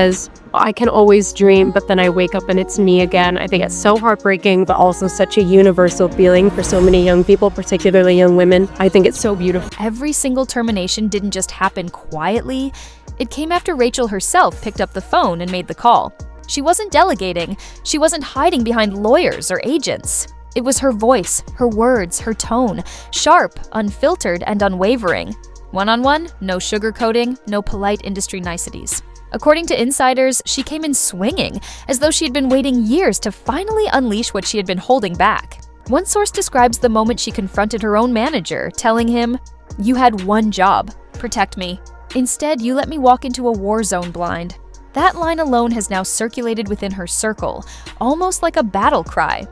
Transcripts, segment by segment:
As I can always dream, but then I wake up and it's me again. I think it's so heartbreaking, but also such a universal feeling for so many young people, particularly young women. I think it's so beautiful. Every single termination didn't just happen quietly. It came after Rachel herself picked up the phone and made the call. She wasn't delegating. She wasn't hiding behind lawyers or agents. It was her voice, her words, her tone, sharp, unfiltered, and unwavering. One-on-one, no sugarcoating, no polite industry niceties. According to insiders, she came in swinging, as though she had been waiting years to finally unleash what she had been holding back. One source describes the moment she confronted her own manager, telling him, "You had one job, protect me. Instead, you let me walk into a war zone blind." That line alone has now circulated within her circle, almost like a battle cry.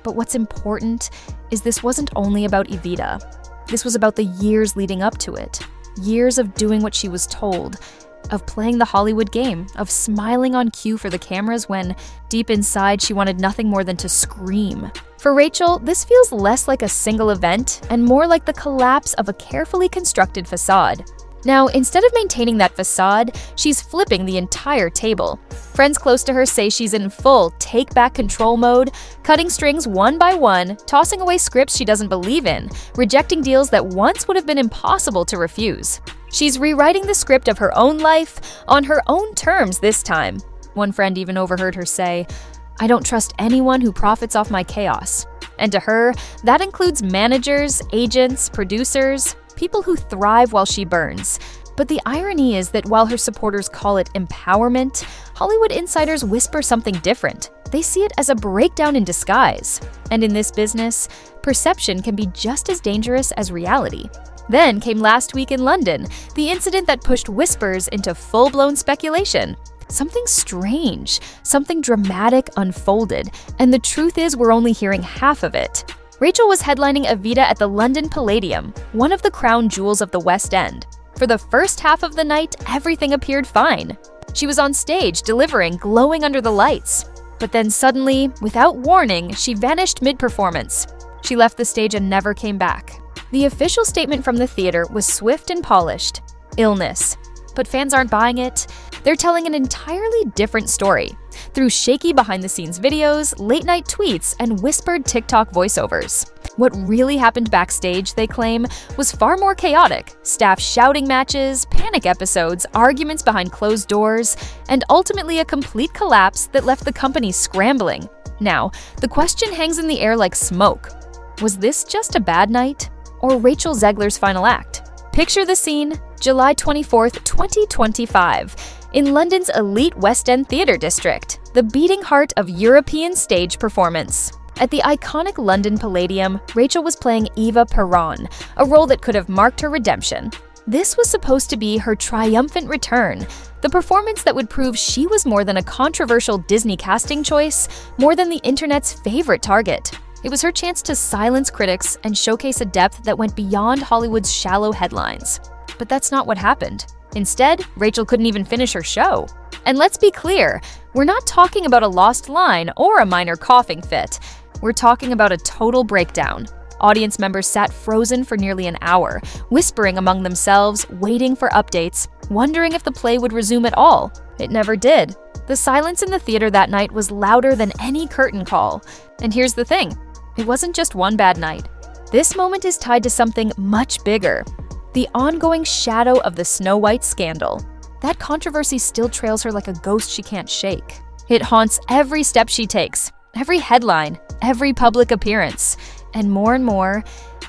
But what's important is this wasn't only about Evita. This was about the years leading up to it. Years of doing what she was told, of playing the Hollywood game, of smiling on cue for the cameras when, deep inside, she wanted nothing more than to scream. For Rachel, this feels less like a single event and more like the collapse of a carefully constructed facade. Now, instead of maintaining that facade, she's flipping the entire table. Friends close to her say she's in full take-back control mode, cutting strings one by one, tossing away scripts she doesn't believe in, rejecting deals that once would have been impossible to refuse. She's rewriting the script of her own life on her own terms this time. One friend even overheard her say, "I don't trust anyone who profits off my chaos." And to her, that includes managers, agents, producers, people who thrive while she burns. But the irony is that while her supporters call it empowerment, Hollywood insiders whisper something different. They see it as a breakdown in disguise. And in this business, perception can be just as dangerous as reality. Then came last week in London, the incident that pushed whispers into full-blown speculation. Something strange, something dramatic unfolded, and the truth is we're only hearing half of it. Rachel was headlining Evita at the London Palladium, one of the crown jewels of the West End. For the first half of the night, everything appeared fine. She was on stage, delivering, glowing under the lights. But then suddenly, without warning, she vanished mid-performance. She left the stage and never came back. The official statement from the theater was swift and polished: illness. But fans aren't buying it. They're telling an entirely different story through shaky behind-the-scenes videos, late-night tweets, and whispered TikTok voiceovers. What really happened backstage, they claim, was far more chaotic. Staff shouting matches, panic episodes, arguments behind closed doors, and ultimately a complete collapse that left the company scrambling. Now, the question hangs in the air like smoke. Was this just a bad night? Or Rachel Zegler's final act? Picture the scene, July 24th, 2025. In London's elite West End theatre district, the beating heart of European stage performance. At the iconic London Palladium, Rachel was playing Eva Peron, a role that could have marked her redemption. This was supposed to be her triumphant return, the performance that would prove she was more than a controversial Disney casting choice, more than the internet's favorite target. It was her chance to silence critics and showcase a depth that went beyond Hollywood's shallow headlines. But that's not what happened. Instead, Rachel couldn't even finish her show. And let's be clear, we're not talking about a lost line or a minor coughing fit. We're talking about a total breakdown. Audience members sat frozen for nearly an hour, whispering among themselves, waiting for updates, wondering if the play would resume at all. It never did. The silence in the theater that night was louder than any curtain call. And here's the thing, it wasn't just one bad night. This moment is tied to something much bigger. The ongoing shadow of the Snow White scandal. That controversy still trails her like a ghost she can't shake. It haunts every step she takes, every headline, every public appearance. And more,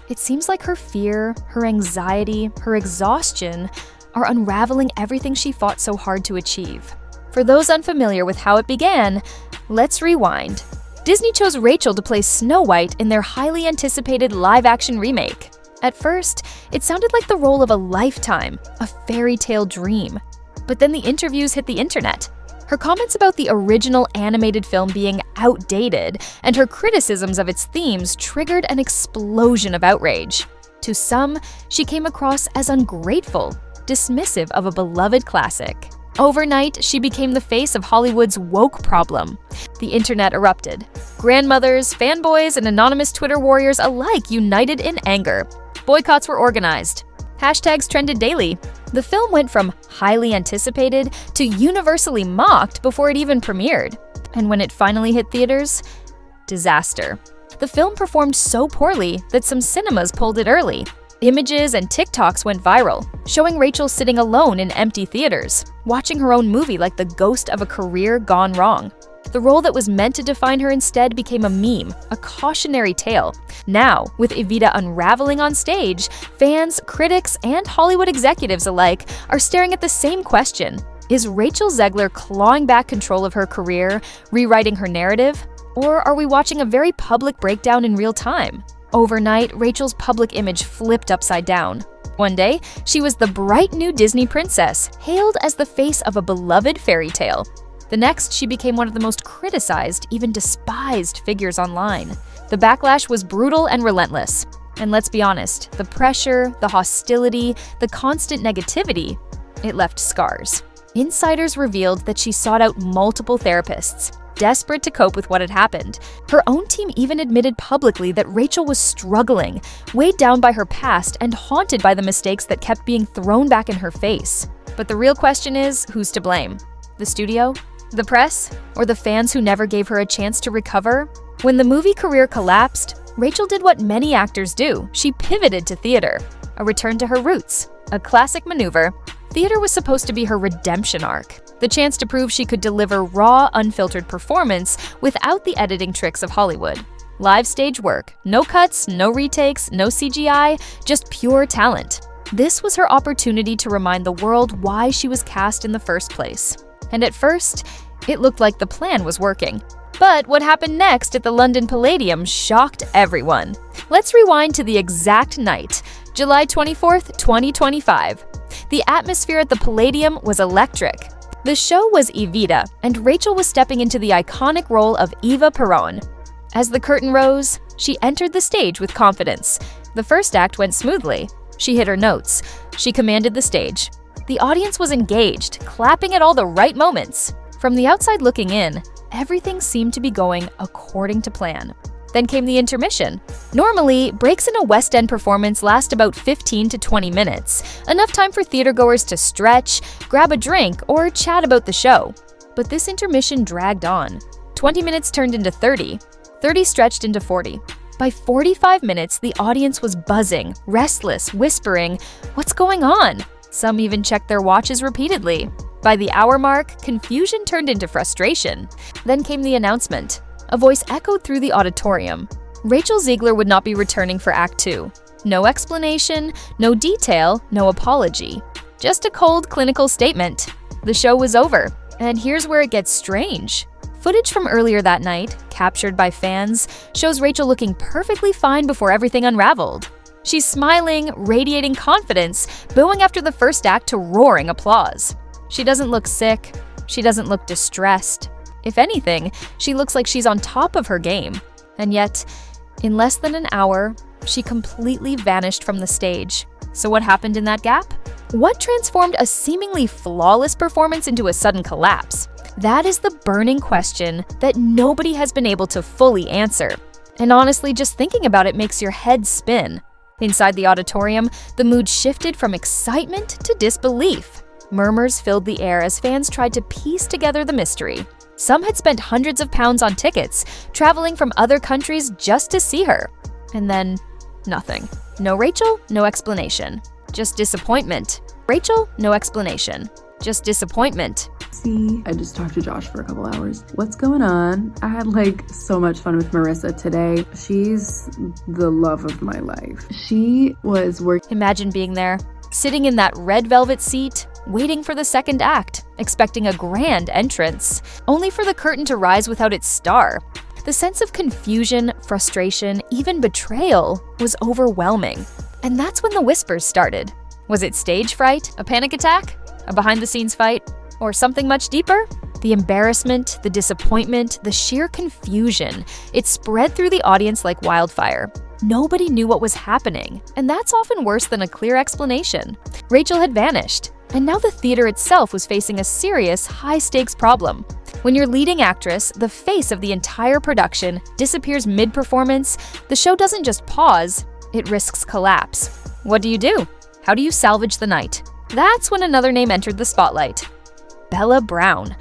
it seems like her fear, her anxiety, her exhaustion are unraveling everything she fought so hard to achieve. For those unfamiliar with how it began, let's rewind. Disney chose Rachel to play Snow White in their highly anticipated live-action remake. At first, it sounded like the role of a lifetime, a fairy tale dream. But then the interviews hit the internet. Her comments about the original animated film being outdated and her criticisms of its themes triggered an explosion of outrage. To some, she came across as ungrateful, dismissive of a beloved classic. Overnight, she became the face of Hollywood's woke problem. The internet erupted. Grandmothers, fanboys, and anonymous Twitter warriors alike united in anger. Boycotts were organized. Hashtags trended daily. The film went from highly anticipated to universally mocked before it even premiered. And when it finally hit theaters, disaster. The film performed so poorly that some cinemas pulled it early. Images and TikToks went viral, showing Rachel sitting alone in empty theaters, watching her own movie like the ghost of a career gone wrong. The role that was meant to define her instead became a meme, a cautionary tale. Now, with Evita unraveling on stage, fans, critics, and Hollywood executives alike are staring at the same question. Is Rachel Zegler clawing back control of her career, rewriting her narrative? Or are we watching a very public breakdown in real time? Overnight, Rachel's public image flipped upside down. One day, she was the bright new Disney princess, hailed as the face of a beloved fairy tale. The next, she became one of the most criticized, even despised figures online. The backlash was brutal and relentless. And let's be honest, the pressure, the hostility, the constant negativity, it left scars. Insiders revealed that she sought out multiple therapists, desperate to cope with what had happened. Her own team even admitted publicly that Rachel was struggling, weighed down by her past and haunted by the mistakes that kept being thrown back in her face. But the real question is, who's to blame? The studio? The press? Or the fans who never gave her a chance to recover? When the movie career collapsed, Rachel did what many actors do. She pivoted to theater, a return to her roots, a classic maneuver. Theater was supposed to be her redemption arc, the chance to prove she could deliver raw, unfiltered performance without the editing tricks of Hollywood. Live stage work, no cuts, no retakes, no CGI, just pure talent. This was her opportunity to remind the world why she was cast in the first place. And at first, it looked like the plan was working. But what happened next at the London Palladium shocked everyone. Let's rewind to the exact night, July 24th, 2025. The atmosphere at the Palladium was electric. The show was Evita, and Rachel was stepping into the iconic role of Eva Perón. As the curtain rose, she entered the stage with confidence. The first act went smoothly. She hit her notes. She commanded the stage. The audience was engaged, clapping at all the right moments. From the outside looking in, everything seemed to be going according to plan. Then came the intermission. Normally, breaks in a West End performance last about 15 to 20 minutes, enough time for theatergoers to stretch, grab a drink, or chat about the show. But this intermission dragged on. 20 minutes turned into 30. 30 stretched into 40. By 45 minutes, the audience was buzzing, restless, whispering, "What's going on?" Some even checked their watches repeatedly. By the hour mark, confusion turned into frustration. Then came the announcement. A voice echoed through the auditorium. Rachel Zegler would not be returning for Act 2. No explanation, no detail, no apology. Just a cold clinical statement. The show was over. And here's where it gets strange. Footage from earlier that night, captured by fans, shows Rachel looking perfectly fine before everything unraveled. She's smiling, radiating confidence, booing after the first act to roaring applause. She doesn't look sick. She doesn't look distressed. If anything, she looks like she's on top of her game. And yet, in less than an hour, she completely vanished from the stage. So what happened in that gap? What transformed a seemingly flawless performance into a sudden collapse? That is the burning question that nobody has been able to fully answer. And honestly, just thinking about it makes your head spin. Inside the auditorium, the mood shifted from excitement to disbelief. Murmurs filled the air as fans tried to piece together the mystery. Some had spent hundreds of pounds on tickets, traveling from other countries just to see her. And then, nothing. No Rachel, no explanation. Just disappointment. Rachel, no explanation. Just disappointment. See, I just talked to Josh for a couple hours. What's going on? I had so much fun with Marissa today. She's the love of my life. She was working. Imagine being there, sitting in that red velvet seat, waiting for the second act, expecting a grand entrance, only for the curtain to rise without its star. The sense of confusion, frustration, even betrayal was overwhelming. And that's when the whispers started. Was it stage fright? A panic attack? A behind-the-scenes fight? Or something much deeper? The embarrassment, the disappointment, the sheer confusion. It spread through the audience like wildfire. Nobody knew what was happening, and that's often worse than a clear explanation. Rachel had vanished, and now the theater itself was facing a serious, high-stakes problem. When your leading actress, the face of the entire production, disappears mid-performance, the show doesn't just pause, it risks collapse. What do? How do you salvage the night? That's when another name entered the spotlight. Bella Brown.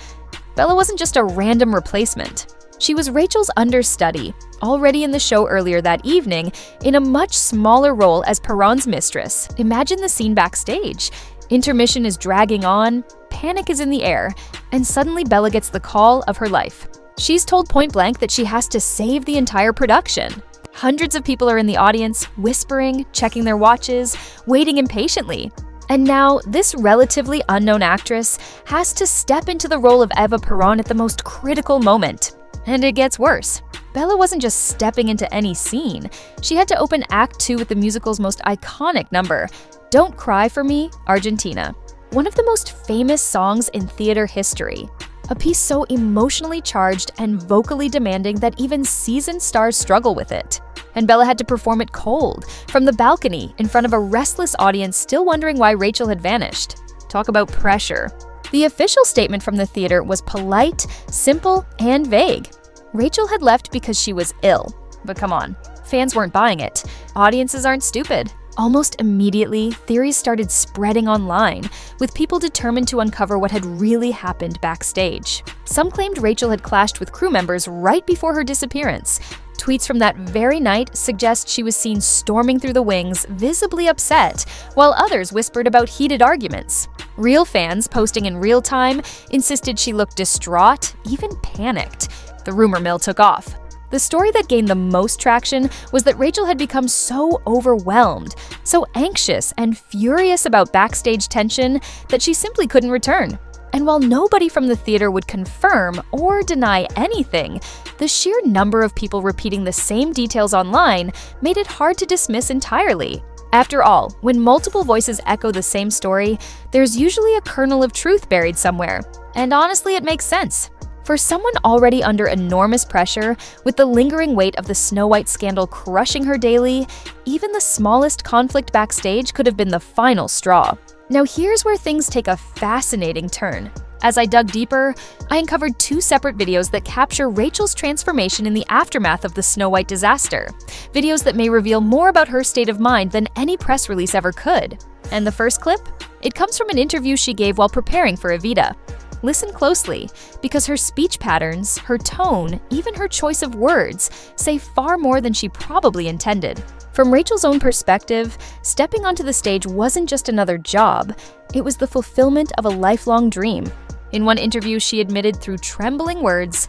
Bella wasn't just a random replacement. She was Rachel's understudy, already in the show earlier that evening, in a much smaller role as Perron's mistress. Imagine the scene backstage. Intermission is dragging on, panic is in the air, and suddenly Bella gets the call of her life. She's told point blank that she has to save the entire production. Hundreds of people are in the audience, whispering, checking their watches, waiting impatiently. And now, this relatively unknown actress has to step into the role of Eva Perron at the most critical moment. And it gets worse. Bella wasn't just stepping into any scene. She had to open Act 2 with the musical's most iconic number, Don't Cry for Me, Argentina. One of the most famous songs in theater history. A piece so emotionally charged and vocally demanding that even seasoned stars struggle with it. And Bella had to perform it cold, from the balcony, in front of a restless audience still wondering why Rachel had vanished. Talk about pressure. The official statement from the theater was polite, simple, and vague. Rachel had left because she was ill. But come on, fans weren't buying it. Audiences aren't stupid. Almost immediately, theories started spreading online, with people determined to uncover what had really happened backstage. Some claimed Rachel had clashed with crew members right before her disappearance. Tweets from that very night suggest she was seen storming through the wings, visibly upset, while others whispered about heated arguments. Real fans, posting in real time, insisted she looked distraught, even panicked. The rumor mill took off. The story that gained the most traction was that Rachel had become so overwhelmed, so anxious and furious about backstage tension that she simply couldn't return. And while nobody from the theater would confirm or deny anything, the sheer number of people repeating the same details online made it hard to dismiss entirely. After all, when multiple voices echo the same story, there's usually a kernel of truth buried somewhere. And honestly, it makes sense. For someone already under enormous pressure, with the lingering weight of the Snow White scandal crushing her daily, even the smallest conflict backstage could have been the final straw. Now here's where things take a fascinating turn. As I dug deeper, I uncovered 2 separate videos that capture Rachel's transformation in the aftermath of the Snow White disaster. Videos that may reveal more about her state of mind than any press release ever could. And the first clip? It comes from an interview she gave while preparing for Evita. Listen closely, because her speech patterns, her tone, even her choice of words say far more than she probably intended. From Rachel's own perspective, stepping onto the stage wasn't just another job, it was the fulfillment of a lifelong dream. In one interview, she admitted through trembling words,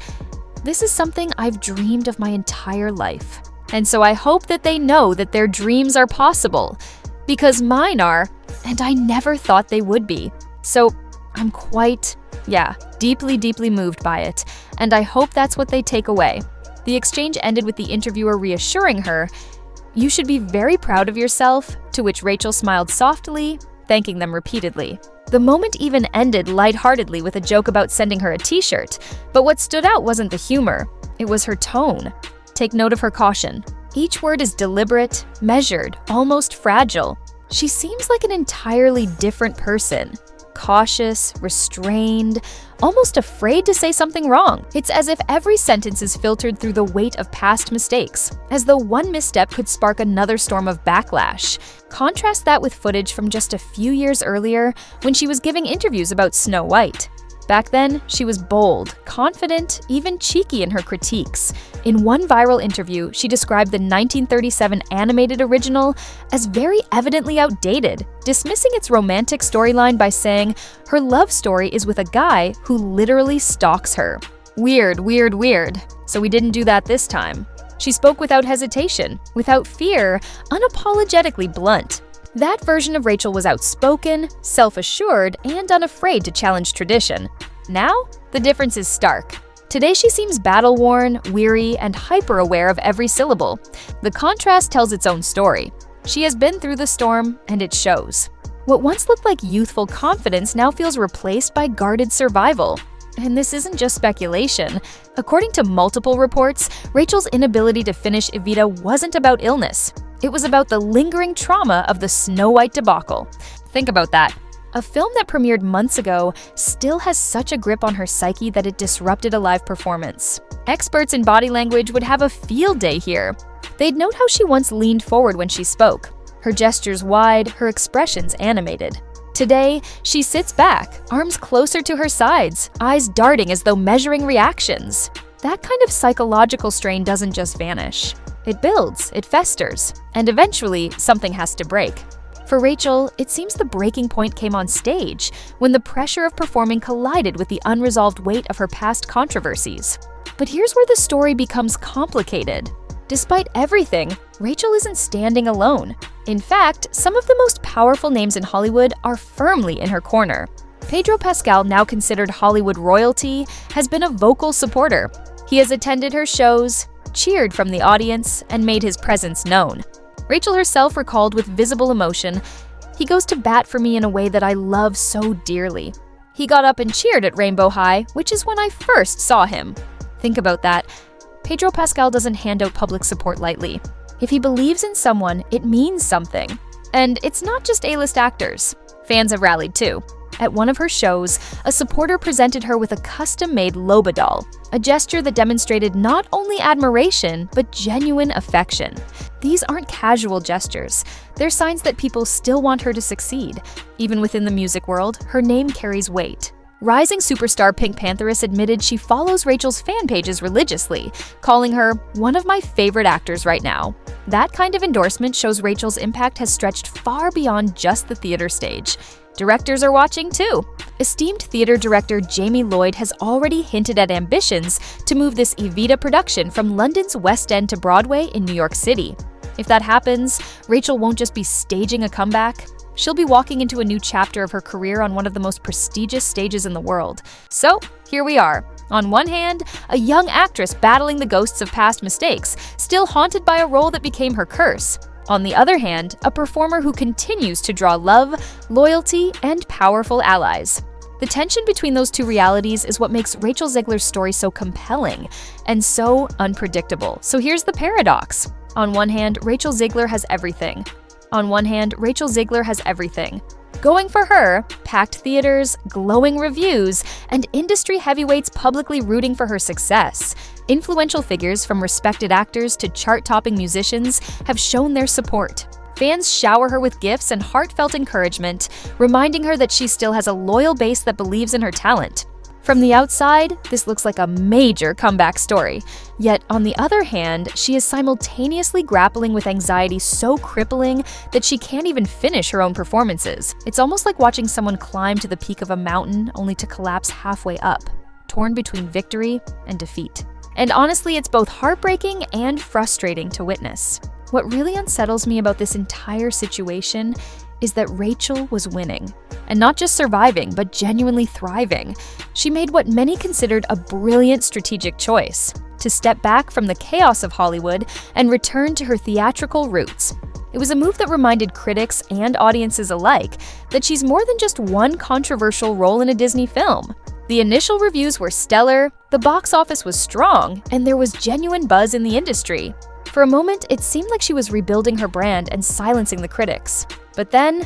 "This is something I've dreamed of my entire life. And so I hope that they know that their dreams are possible, because mine are, and I never thought they would be. So I'm deeply moved by it, and I hope that's what they take away." The exchange ended with the interviewer reassuring her, "You should be very proud of yourself," to which Rachel smiled softly, thanking them repeatedly. The moment even ended lightheartedly with a joke about sending her a t-shirt, but what stood out wasn't the humor, it was her tone. Take note of her caution. Each word is deliberate, measured, almost fragile. She seems like an entirely different person. Cautious, restrained, almost afraid to say something wrong. It's as if every sentence is filtered through the weight of past mistakes, as though one misstep could spark another storm of backlash. Contrast that with footage from just a few years earlier when she was giving interviews about Snow White. Back then, she was bold, confident, even cheeky in her critiques. In one viral interview, she described the 1937 animated original as very evidently outdated, dismissing its romantic storyline by saying her love story is with a guy who literally stalks her. Weird. So we didn't do that this time. She spoke without hesitation, without fear, unapologetically blunt. That version of Rachel was outspoken, self-assured, and unafraid to challenge tradition. Now, the difference is stark. Today she seems battle-worn, weary, and hyper-aware of every syllable. The contrast tells its own story. She has been through the storm, and it shows. What once looked like youthful confidence now feels replaced by guarded survival. And this isn't just speculation. According to multiple reports, Rachel's inability to finish Evita wasn't about illness. It was about the lingering trauma of the Snow White debacle. Think about that. A film that premiered months ago still has such a grip on her psyche that it disrupted a live performance. Experts in body language would have a field day here. They'd note how she once leaned forward when she spoke, Her gestures wide, her expressions animated. Today, she sits back, arms closer to her sides, eyes darting as though measuring reactions. That kind of psychological strain doesn't just vanish. It builds, it festers, and eventually something has to break. For Rachel, it seems the breaking point came on stage, when the pressure of performing collided with the unresolved weight of her past controversies. But here's where the story becomes complicated. Despite everything, Rachel isn't standing alone. In fact, some of the most powerful names in Hollywood are firmly in her corner. Pedro Pascal, now considered Hollywood royalty, has been a vocal supporter. He has attended her shows, cheered from the audience, and made his presence known. Rachel herself recalled with visible emotion, "He goes to bat for me in a way that I love so dearly. He got up and cheered at Rainbow High, which is when I first saw him." Think about that. Pedro Pascal doesn't hand out public support lightly. If he believes in someone, it means something. And it's not just A-list actors. Fans have rallied too. At one of her shows, a supporter presented her with a custom-made Loba doll, a gesture that demonstrated not only admiration, but genuine affection. These aren't casual gestures. They're signs that people still want her to succeed. Even within the music world, her name carries weight. Rising superstar Pink Pantheress admitted she follows Rachel's fan pages religiously, calling her one of my favorite actors right now. That kind of endorsement shows Rachel's impact has stretched far beyond just the theater stage. Directors are watching too. Esteemed theater director Jamie Lloyd has already hinted at ambitions to move this Evita production from London's West End to Broadway in New York City. If that happens, Rachel won't just be staging a comeback. She'll be walking into a new chapter of her career on one of the most prestigious stages in the world. So, here we are. On one hand, a young actress battling the ghosts of past mistakes, still haunted by a role that became her curse. On the other hand, a performer who continues to draw love, loyalty, and powerful allies. The tension between those two realities is what makes Rachel Zegler's story so compelling and so unpredictable. So here's the paradox. On one hand, Rachel Zegler has everything. Going for her, packed theaters, glowing reviews, and industry heavyweights publicly rooting for her success. Influential figures from respected actors to chart-topping musicians have shown their support. Fans shower her with gifts and heartfelt encouragement, reminding her that she still has a loyal base that believes in her talent. From the outside, this looks like a major comeback story. Yet, on the other hand, she is simultaneously grappling with anxiety so crippling that she can't even finish her own performances. It's almost like watching someone climb to the peak of a mountain only to collapse halfway up, torn between victory and defeat. And honestly, it's both heartbreaking and frustrating to witness. What really unsettles me about this entire situation is that Rachel was winning. And not just surviving, but genuinely thriving. She made what many considered a brilliant strategic choice: to step back from the chaos of Hollywood and return to her theatrical roots. It was a move that reminded critics and audiences alike that she's more than just one controversial role in a Disney film. The initial reviews were stellar, the box office was strong, and there was genuine buzz in the industry. For a moment, it seemed like she was rebuilding her brand and silencing the critics. But then,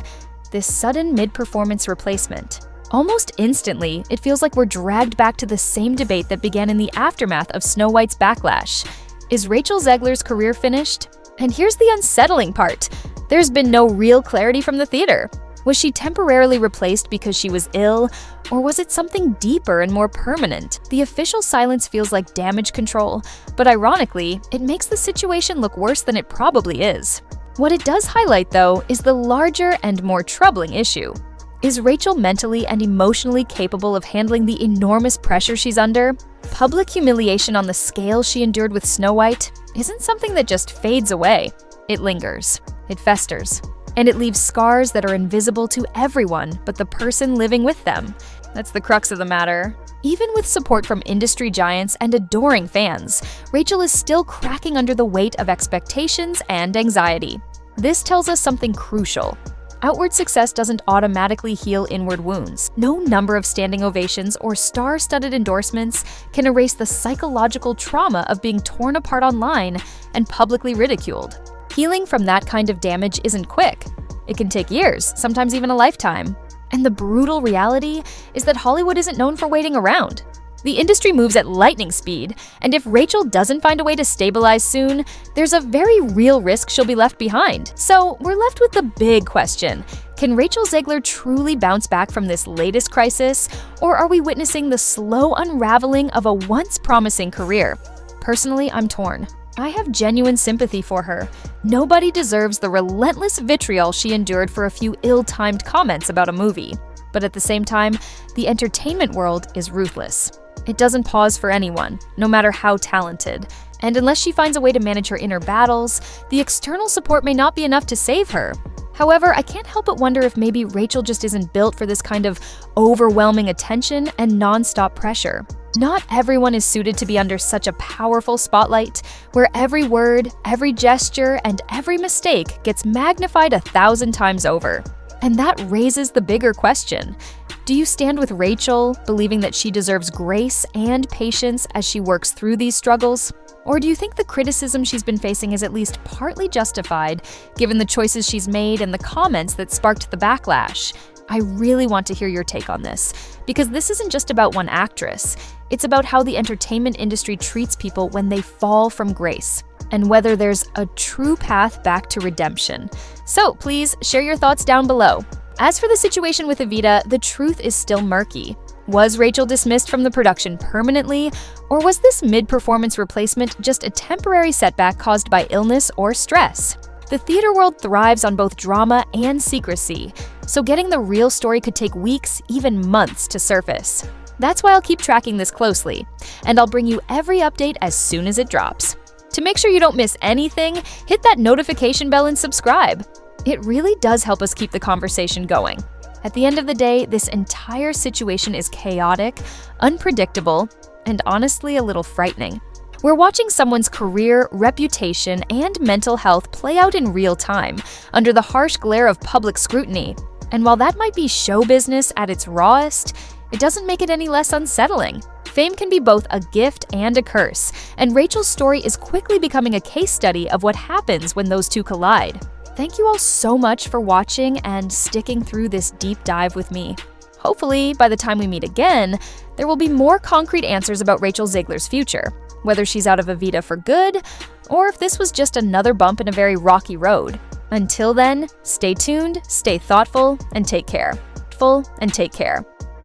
this sudden mid-performance replacement. Almost instantly, it feels like we're dragged back to the same debate that began in the aftermath of Snow White's Backlash. Is Rachel Zegler's career finished? And here's the unsettling part. There's been no real clarity from the theater. Was she temporarily replaced because she was ill, or was it something deeper and more permanent? The official silence feels like damage control, but ironically, it makes the situation look worse than it probably is. What it does highlight, though, is the larger and more troubling issue. Is Rachel mentally and emotionally capable of handling the enormous pressure she's under? Public humiliation on the scale she endured with Snow White isn't something that just fades away. It lingers, it festers, and it leaves scars that are invisible to everyone but the person living with them. That's the crux of the matter. Even with support from industry giants and adoring fans, Rachel is still cracking under the weight of expectations and anxiety. This tells us something crucial. Outward success doesn't automatically heal inward wounds. No number of standing ovations or star-studded endorsements can erase the psychological trauma of being torn apart online and publicly ridiculed. Healing from that kind of damage isn't quick. It can take years, sometimes even a lifetime. And the brutal reality is that Hollywood isn't known for waiting around. The industry moves at lightning speed, and if Rachel doesn't find a way to stabilize soon, there's a very real risk she'll be left behind. So we're left with the big question. Can Rachel Zegler truly bounce back from this latest crisis, or are we witnessing the slow unraveling of a once promising career? Personally, I'm torn. I have genuine sympathy for her. Nobody deserves the relentless vitriol she endured for a few ill-timed comments about a movie. But at the same time, the entertainment world is ruthless. It doesn't pause for anyone, no matter how talented. And unless she finds a way to manage her inner battles, the external support may not be enough to save her. However, I can't help but wonder if maybe Rachel just isn't built for this kind of overwhelming attention and non-stop pressure. Not everyone is suited to be under such a powerful spotlight, where every word, every gesture, and every mistake gets magnified 1,000 times over. And that raises the bigger question. Do you stand with Rachel, believing that she deserves grace and patience as she works through these struggles? Or do you think the criticism she's been facing is at least partly justified, given the choices she's made and the comments that sparked the backlash? I really want to hear your take on this, because this isn't just about one actress. It's about how the entertainment industry treats people when they fall from grace, and whether there's a true path back to redemption. So please share your thoughts down below. As for the situation with Evita, the truth is still murky. Was Rachel dismissed from the production permanently, or was this mid-performance replacement just a temporary setback caused by illness or stress? The theater world thrives on both drama and secrecy, so getting the real story could take weeks, even months to surface. That's why I'll keep tracking this closely, and I'll bring you every update as soon as it drops. To make sure you don't miss anything, hit that notification bell and subscribe. It really does help us keep the conversation going. At the end of the day, this entire situation is chaotic, unpredictable, and honestly a little frightening. We're watching someone's career, reputation, and mental health play out in real time, under the harsh glare of public scrutiny. And while that might be show business at its rawest, it doesn't make it any less unsettling. Fame can be both a gift and a curse, and Rachel's story is quickly becoming a case study of what happens when those two collide. Thank you all so much for watching and sticking through this deep dive with me. Hopefully, by the time we meet again, there will be more concrete answers about Rachel Zegler's future, whether she's out of Evita for good, or if this was just another bump in a very rocky road. Until then, stay tuned, stay thoughtful, and take care.